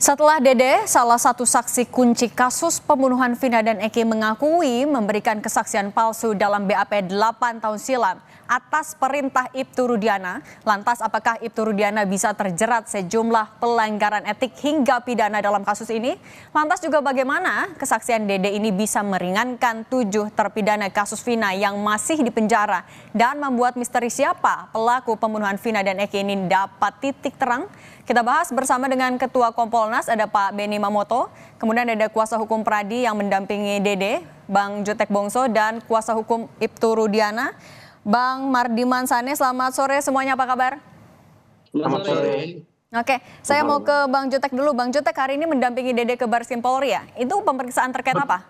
Setelah Dede, salah satu saksi kunci kasus pembunuhan Vina dan Eki mengakui memberikan kesaksian palsu dalam BAP 8 tahun silam atas perintah Ibtu Rudiana. Lantas apakah Ibtu Rudiana bisa terjerat sejumlah pelanggaran etik hingga pidana dalam kasus ini? Lantas juga bagaimana kesaksian Dede ini bisa meringankan 7 terpidana kasus Vina yang masih di penjara dan membuat misteri siapa pelaku pembunuhan Vina dan Eki ini dapat titik terang? Kita bahas bersama dengan Ketua Kompolnas, ada Pak Beni Mamoto, kemudian ada kuasa hukum Pradi yang mendampingi Dede, Bang Jutek Bongso, dan kuasa hukum Ibtu Rudiana, Bang Mardiman Sane. Selamat sore semuanya, apa kabar? Selamat sore. Oke, saya mau ke Bang Jutek dulu. Bang Jutek hari ini mendampingi Dede ke Barreskrim Polri ya? Itu pemeriksaan terkait apa?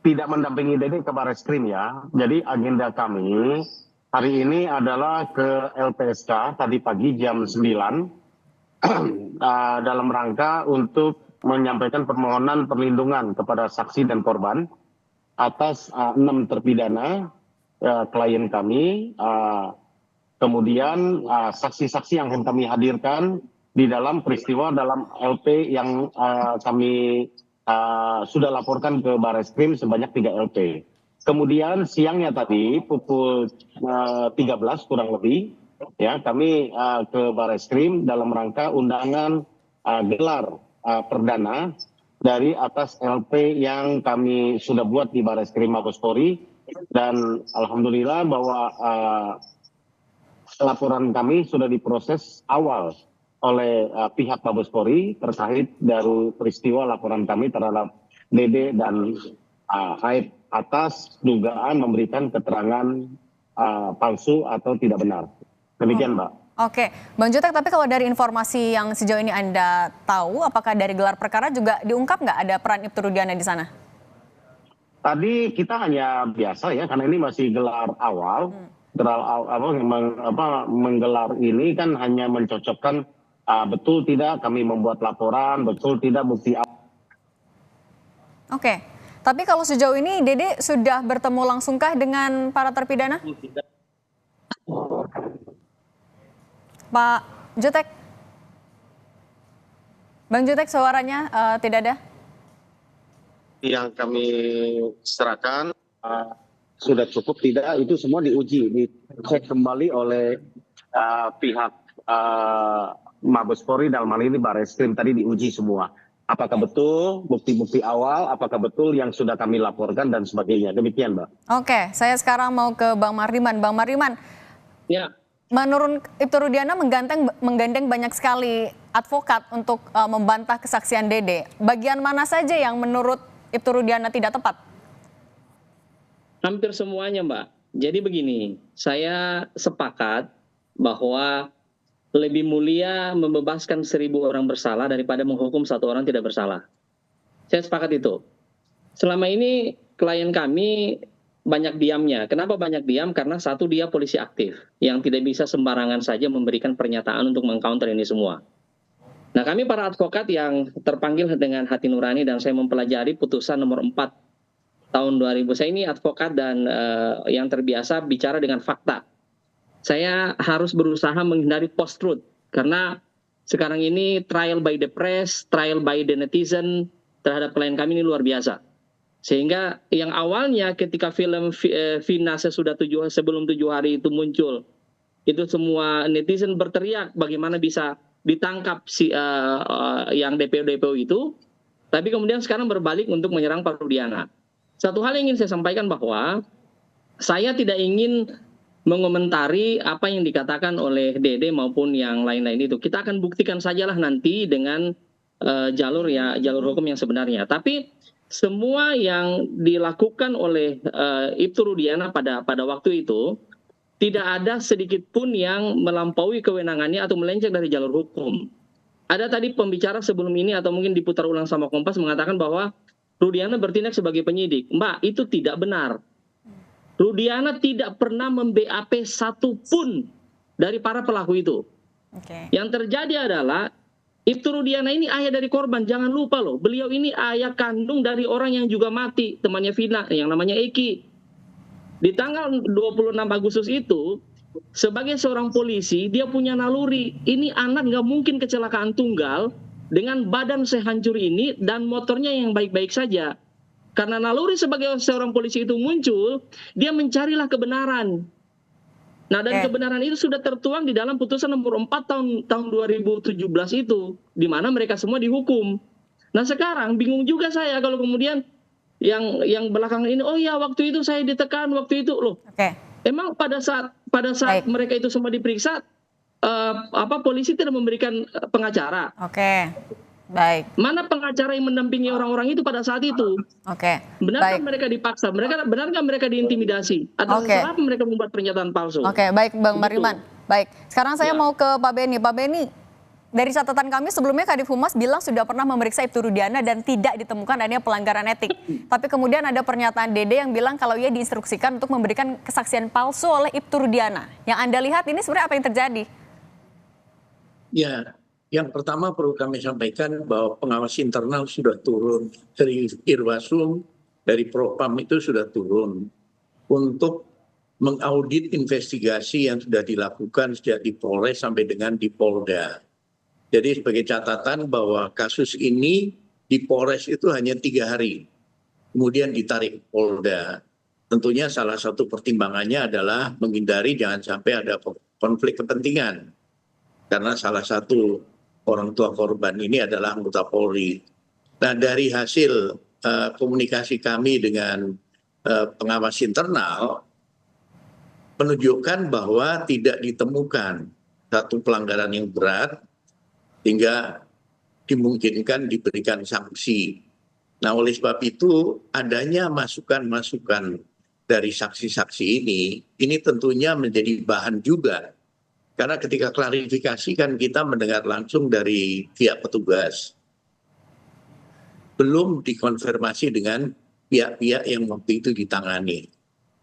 Tidak mendampingi Dede ke Barreskrim ya. Jadi agenda kami hari ini adalah ke LPSK tadi pagi jam 9 dalam rangka untuk menyampaikan permohonan perlindungan kepada saksi dan korban atas 6 terpidana klien kami. Kemudian saksi-saksi yang akan kami hadirkan di dalam peristiwa dalam LP yang kami sudah laporkan ke Barreskrim sebanyak 3 LP. Kemudian siangnya tadi pukul 13 kurang lebih ya kami ke Barreskrim dalam rangka undangan gelar perdana dari atas LP yang kami sudah buat di Barreskrim Mabes Polri, dan alhamdulillah bahwa laporan kami sudah diproses awal oleh pihak Mabes Polri terkait dari peristiwa laporan kami terhadap Dede dan Aib atas dugaan memberikan keterangan palsu atau tidak benar. Demikian, Mbak. Oke, Bang Jutek, tapi kalau dari informasi yang sejauh ini Anda tahu, apakah dari gelar perkara juga diungkap nggak ada peran Ibtu Rudiana di sana? Tadi kita hanya biasa ya, karena ini masih gelar awal. Menggelar ini kan hanya mencocokkan betul tidak kami membuat laporan, betul tidak bukti. Oke. Tapi kalau sejauh ini Dede sudah bertemu langsungkah dengan para terpidana? Pak Jutek? Bang Jutek, suaranya tidak ada? Yang kami serahkan sudah cukup tidak, itu semua diuji, dicek kembali oleh pihak Mabes Polri, dalam hal ini Barreskrim tadi diuji semua. Apakah betul bukti-bukti awal, apakah betul yang sudah kami laporkan dan sebagainya. Demikian, Mbak. Oke, saya sekarang mau ke Bang Mardiman. Bang Mardiman, ya. Menurut Ibtu Rudiana menggandeng banyak sekali advokat untuk membantah kesaksian Dede. Bagian mana saja yang menurut Ibtu Rudiana tidak tepat? Hampir semuanya, Mbak. Jadi begini, saya sepakat bahwa lebih mulia membebaskan 1.000 orang bersalah daripada menghukum 1 orang tidak bersalah. Saya sepakat itu. Selama ini klien kami banyak diamnya. Kenapa banyak diam? Karena satu, dia polisi aktif yang tidak bisa sembarangan saja memberikan pernyataan untuk mengcounter ini semua. Nah, kami para advokat yang terpanggil dengan hati nurani dan saya mempelajari putusan nomor 4 tahun 2000. Saya ini advokat dan yang terbiasa bicara dengan fakta. Saya harus berusaha menghindari post-truth karena sekarang ini trial by the press, trial by the netizen terhadap klien kami ini luar biasa. Sehingga yang awalnya ketika film Vina sebelum 7 hari itu muncul, itu semua netizen berteriak bagaimana bisa ditangkap yang DPO itu, tapi kemudian sekarang berbalik untuk menyerang Pak Rudiana. Satu hal yang ingin saya sampaikan bahwa saya tidak ingin mengomentari apa yang dikatakan oleh Dede maupun yang lain-lain itu. Kita akan buktikan sajalah nanti dengan jalur hukum yang sebenarnya. Tapi semua yang dilakukan oleh Ibtu Rudiana pada waktu itu tidak ada sedikit pun yang melampaui kewenangannya atau melenceng dari jalur hukum. Ada tadi pembicara sebelum ini atau mungkin diputar ulang sama Kompas mengatakan bahwa Rudiana bertindak sebagai penyidik. Mbak, itu tidak benar. Rudiana tidak pernah mem-BAP satupun dari para pelaku itu. Yang terjadi adalah Ibtu Rudiana ini ayah dari korban. Jangan lupa loh, beliau ini ayah kandung dari orang yang juga mati, temannya Vina yang namanya Eki. Di tanggal 26 Agustus itu, sebagai seorang polisi dia punya naluri. Ini anak nggak mungkin kecelakaan tunggal dengan badan sehancur ini dan motornya yang baik-baik saja. Karena naluri sebagai seorang polisi itu muncul, dia mencarilah kebenaran. Nah, dan kebenaran itu sudah tertuang di dalam putusan nomor 4 tahun 2017 itu, di mana mereka semua dihukum. Nah, sekarang bingung juga saya kalau kemudian yang belakangan ini, oh ya waktu itu saya ditekan, waktu itu loh. Emang pada saat mereka itu semua diperiksa, polisi tidak memberikan pengacara. Baik. Mana pengacara yang mendampingi orang-orang itu pada saat itu? Benarkah mereka dipaksa? Benarkah mereka diintimidasi? Atau kenapa mereka membuat pernyataan palsu? Baik Bang Mariman. Baik, sekarang saya mau ke Pak Beni. Pak Beni, dari catatan kami sebelumnya Kadif Humas bilang sudah pernah memeriksa Ibtu Rudiana dan tidak ditemukan adanya pelanggaran etik. Tapi kemudian ada pernyataan Dede yang bilang kalau ia diinstruksikan untuk memberikan kesaksian palsu oleh Ibtu Rudiana. Yang Anda lihat ini sebenarnya apa yang terjadi? Ya, yang pertama perlu kami sampaikan bahwa pengawas internal sudah turun dari Irwasum, dari Propam itu sudah turun untuk mengaudit investigasi yang sudah dilakukan sejak di Polres sampai dengan di Polda. Jadi sebagai catatan bahwa kasus ini di Polres itu hanya 3 hari, kemudian ditarik Polda. Tentunya salah satu pertimbangannya adalah menghindari jangan sampai ada konflik kepentingan. Karena salah satu orang tua korban ini adalah anggota Polri. Nah, dari hasil komunikasi kami dengan pengawas internal menunjukkan bahwa tidak ditemukan satu pelanggaran yang berat hingga dimungkinkan diberikan sanksi. Nah, oleh sebab itu adanya masukan-masukan dari saksi-saksi ini tentunya menjadi bahan juga. Karena ketika klarifikasi kan kita mendengar langsung dari pihak petugas. Belum dikonfirmasi dengan pihak-pihak yang waktu itu ditangani.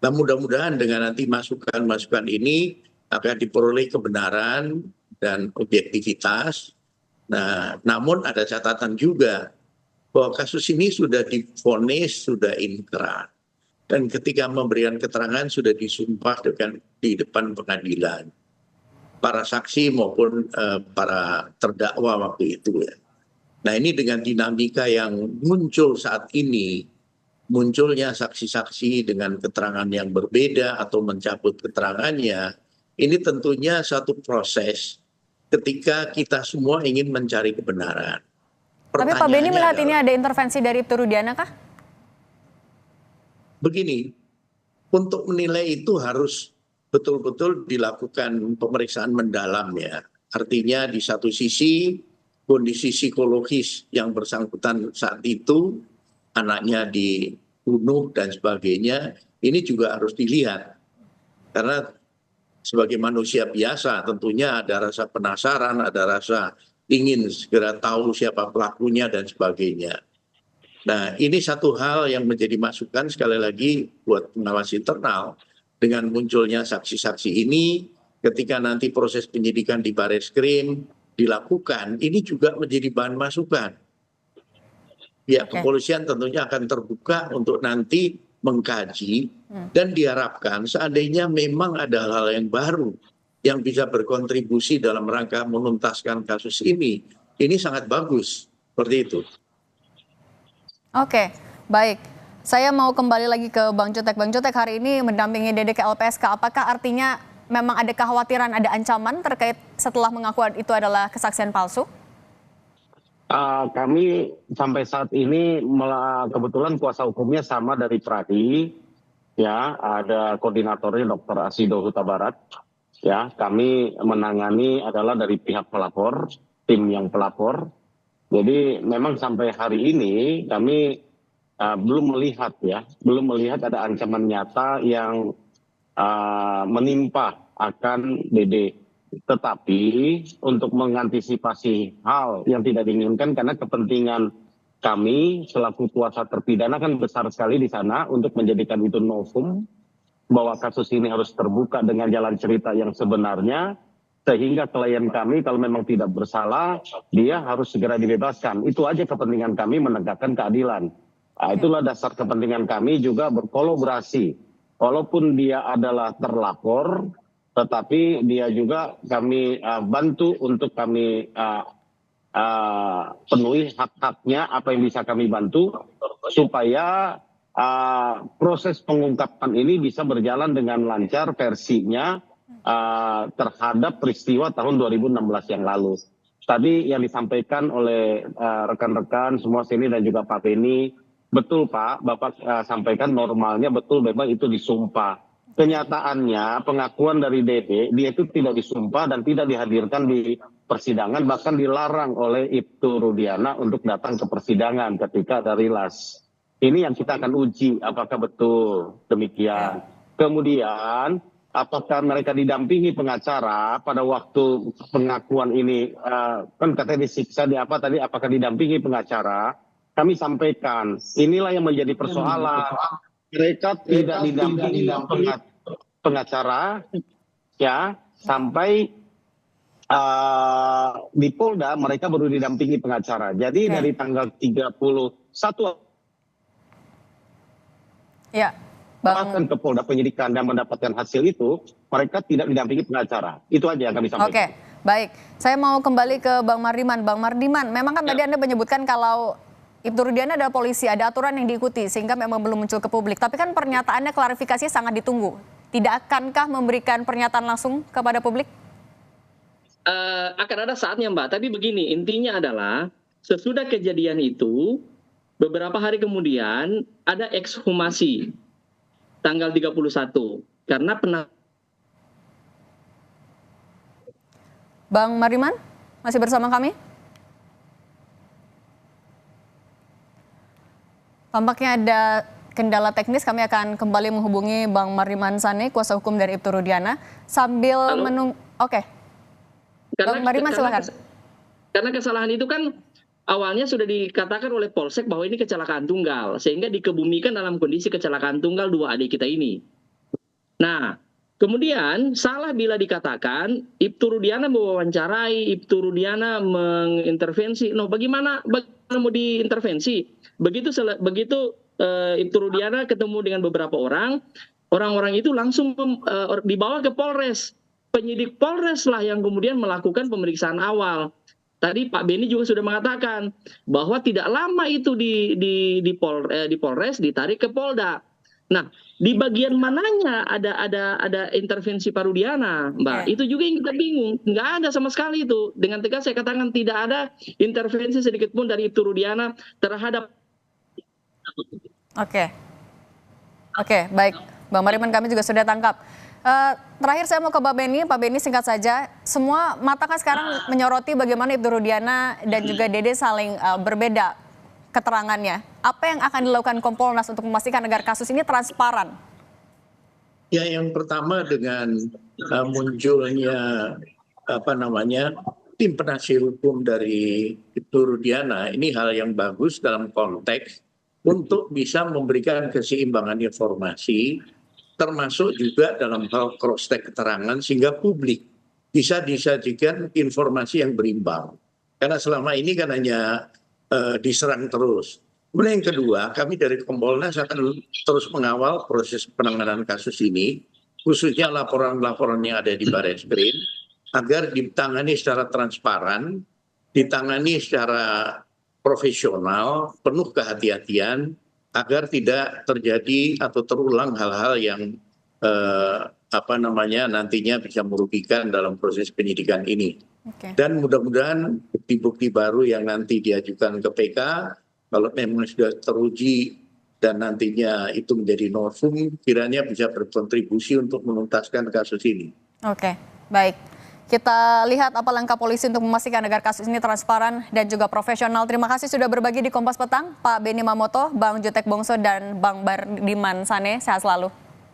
Nah, mudah-mudahan dengan nanti masukan-masukan ini akan diperoleh kebenaran dan objektivitas. Nah, namun ada catatan juga bahwa kasus ini sudah divonis, sudah inkrah. Dan ketika memberikan keterangan sudah disumpah di depan pengadilan. Para saksi maupun para terdakwa waktu itu ya. Nah, ini dengan dinamika yang muncul saat ini, munculnya saksi-saksi dengan keterangan yang berbeda atau mencabut keterangannya, ini tentunya satu proses ketika kita semua ingin mencari kebenaran. Tapi Pak Beni melihat ini ada intervensi dari Ibtu Rudiana kah? Begini, untuk menilai itu harus betul-betul dilakukan pemeriksaan mendalam ya. Artinya di satu sisi kondisi psikologis yang bersangkutan saat itu, anaknya dibunuh dan sebagainya, ini juga harus dilihat. Karena sebagai manusia biasa tentunya ada rasa penasaran, ada rasa ingin segera tahu siapa pelakunya dan sebagainya. Nah, ini satu hal yang menjadi masukan sekali lagi buat pengawas internal. Dengan munculnya saksi-saksi ini, ketika nanti proses penyidikan di Bareskrim dilakukan, ini juga menjadi bahan masukan. Pihak kepolisian tentunya akan terbuka untuk nanti mengkaji dan diharapkan seandainya memang ada hal yang baru yang bisa berkontribusi dalam rangka menuntaskan kasus ini sangat bagus, seperti itu. Oke, baik. Saya mau kembali lagi ke Bang Jutek. Bang Jutek hari ini mendampingi Dede ke LPSK. Apakah artinya memang ada kekhawatiran, ada ancaman terkait setelah mengaku itu adalah kesaksian palsu? Kami sampai saat ini kebetulan kuasa hukumnya sama dari Pradi, ya ada koordinatornya Dr. Asido Huta Barat. Ya, kami menangani adalah dari pihak pelapor, tim yang pelapor. Jadi memang sampai hari ini kami belum melihat ada ancaman nyata yang menimpa akan Dede. Tetapi untuk mengantisipasi hal yang tidak diinginkan karena kepentingan kami selaku kuasa terpidana kan besar sekali di sana untuk menjadikan itu novum bahwa kasus ini harus terbuka dengan jalan cerita yang sebenarnya sehingga klien kami kalau memang tidak bersalah dia harus segera dibebaskan. Itu aja kepentingan kami menegakkan keadilan. Itulah dasar kepentingan kami juga berkolaborasi. Walaupun dia adalah terlapor, tetapi dia juga kami bantu untuk kami penuhi hak-haknya apa yang bisa kami bantu supaya proses pengungkapan ini bisa berjalan dengan lancar versinya terhadap peristiwa tahun 2016 yang lalu. Tadi yang disampaikan oleh rekan-rekan semua sini dan juga Pak Beni, betul Pak, Bapak sampaikan normalnya betul memang itu disumpah. Kenyataannya pengakuan dari Dede, dia itu tidak disumpah dan tidak dihadirkan di persidangan, bahkan dilarang oleh Ibtu Rudiana untuk datang ke persidangan ketika ada rilas. Ini yang kita akan uji apakah betul demikian. Kemudian apakah mereka didampingi pengacara pada waktu pengakuan ini, kan katanya disiksa di apa tadi, apakah didampingi pengacara? Kami sampaikan, inilah yang menjadi persoalan. Mereka tidak didampingi pengacara, ya, sampai di Polda mereka baru didampingi pengacara. Jadi dari tanggal 31 Ya, bahkan ke Polda penyidikan dan mendapatkan hasil itu, mereka tidak didampingi pengacara. Itu aja yang kami sampaikan. Oke, baik. Saya mau kembali ke Bang Mardiman. Bang Mardiman, memang kan tadi Anda menyebutkan kalau Ibtu Rudiana adalah polisi, ada aturan yang diikuti sehingga memang belum muncul ke publik. Tapi kan pernyataannya klarifikasinya sangat ditunggu. Tidak akankah memberikan pernyataan langsung kepada publik? Akan ada saatnya Mbak, tapi begini, intinya adalah sesudah kejadian itu, beberapa hari kemudian ada ekshumasi tanggal 31. Karena Bang Mardiman, masih bersama kami? Tampaknya ada kendala teknis, kami akan kembali menghubungi Bang Mardiman Sane, kuasa hukum dari Ibtu Rudiana, sambil menunggu. Oke. Bang Mardiman silakan. Karena kesalahan itu kan awalnya sudah dikatakan oleh Polsek bahwa ini kecelakaan tunggal, sehingga dikebumikan dalam kondisi kecelakaan tunggal dua adik kita ini. Nah, kemudian salah bila dikatakan Ibtu Rudiana mewawancarai, Ibtu Rudiana mengintervensi. No, bagaimana mau diintervensi? Begitu Ibtu Rudiana ketemu dengan beberapa orang-orang itu langsung dibawa ke Polres. Penyidik Polres lah yang kemudian melakukan pemeriksaan awal. Tadi Pak Beni juga sudah mengatakan bahwa tidak lama itu di Polres ditarik ke Polda. Nah, di bagian mananya ada intervensi Pak Rudiana, Mbak? Itu juga yang kita bingung. Nggak ada sama sekali itu. Dengan tegas saya katakan tidak ada intervensi sedikit pun dari Ibtu Rudiana terhadap. Oke, baik. Bang Mardiman, kami juga sudah tangkap. Terakhir saya mau ke Pak Beni singkat saja. Semua mata kan sekarang menyoroti bagaimana Ibtu Rudiana dan juga Dede saling berbeda keterangannya. Apa yang akan dilakukan Kompolnas untuk memastikan agar kasus ini transparan? Ya, yang pertama dengan munculnya tim penasihat hukum dari Ibtu Rudiana, ini hal yang bagus dalam konteks untuk bisa memberikan keseimbangan informasi, termasuk juga dalam hal cross-check keterangan sehingga publik bisa disajikan informasi yang berimbang. Karena selama ini kan hanya diserang terus. Kemudian yang kedua, kami dari Kompolnas akan terus mengawal proses penanganan kasus ini, khususnya laporan-laporan yang ada di Barreskrim, agar ditangani secara transparan, ditangani secara profesional, penuh kehati-hatian, agar tidak terjadi atau terulang hal-hal yang nantinya bisa merugikan dalam proses penyidikan ini. Dan mudah-mudahan bukti-bukti baru yang nanti diajukan ke PK, kalau memang sudah teruji dan nantinya itu menjadi novum, kiranya bisa berkontribusi untuk menuntaskan kasus ini. Oke, baik. Kita lihat apa langkah polisi untuk memastikan agar kasus ini transparan dan juga profesional. Terima kasih sudah berbagi di Kompas Petang, Pak Beni Mamoto, Bang Jutek Bongso, dan Bang Mardiman Sane. Sehat selalu.